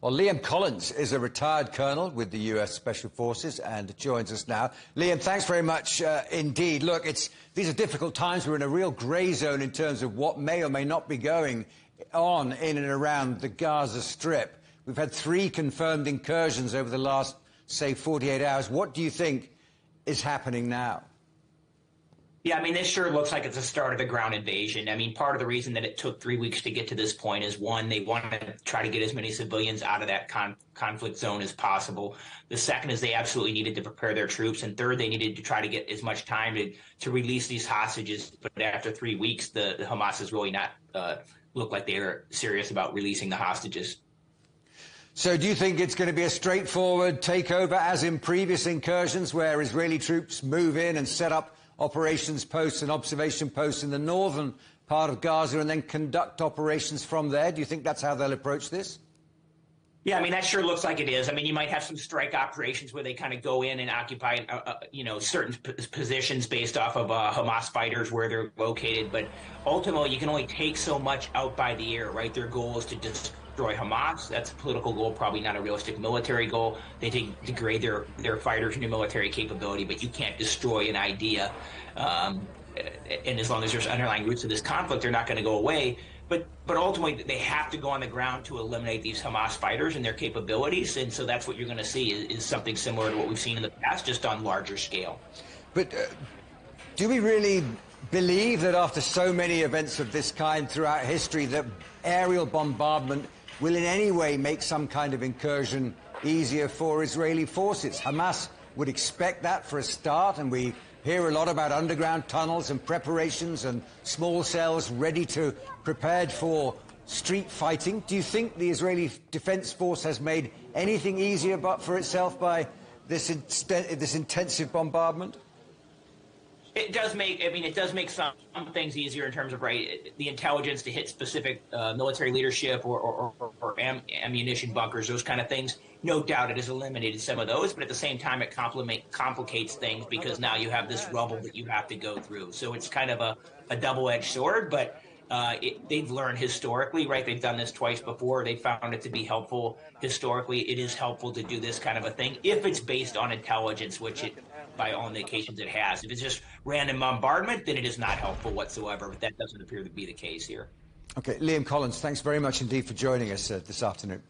Well, Liam Collins is a retired colonel with the US Special Forces and joins us now. Liam, thanks very much indeed. Look, these are difficult times. We're in a real grey zone in terms of what may or may not be going on in and around the Gaza Strip. We've had 3 confirmed incursions over the last, say, 48 hours. What do you think is happening now? Yeah, I mean, this sure looks like it's the start of a ground invasion. I mean, part of the reason that it took 3 weeks to get to this point is, one, they want to try to get as many civilians out of that conflict zone as possible. The second is they absolutely needed to prepare their troops. And third, they needed to try to get as much time to release these hostages. But after 3 weeks, the Hamas has really not looked like they are serious about releasing the hostages. So do you think it's going to be a straightforward takeover, as in previous incursions, where Israeli troops move in and set up operations posts and observation posts in the northern part of Gaza and then conduct operations from there? Do you think that's how they'll approach this? Yeah, I mean, that sure looks like it is. I mean, you might have some strike operations where they kind of go in and occupy, certain positions based off of Hamas fighters where they're located. But ultimately, you can only take so much out by the air, right? Their goal is to destroy Hamas. That's a political goal, probably not a realistic military goal. They degrade their fighters and their military capability, but you can't destroy an idea. And as long as there's underlying roots of this conflict, they're not going to go away. But ultimately, they have to go on the ground to eliminate these Hamas fighters and their capabilities. And so that's what you're going to see is something similar to what we've seen in the past, just on larger scale. But do we really believe that after so many events of this kind throughout history, that aerial bombardment will in any way make some kind of incursion easier for Israeli forces? Hamas would expect that for a start, and we hear a lot about underground tunnels and preparations and small cells prepared for street fighting. Do you think the Israeli Defense Force has made anything easier but for itself by this intensive bombardment? It does make some things easier in terms of, right, the intelligence to hit specific military leadership or ammunition bunkers, those kind of things. No doubt it has eliminated some of those, but at the same time, it complicates things because now you have this rubble that you have to go through. So it's kind of a double-edged sword, but they've learned historically, right? They've done this twice before. They found it to be helpful historically. It is helpful to do this kind of a thing if it's based on intelligence, which it, by all indications, it has. If it's just random bombardment, then it is not helpful whatsoever, but that doesn't appear to be the case here. Okay, Liam Collins, thanks very much indeed for joining us this afternoon.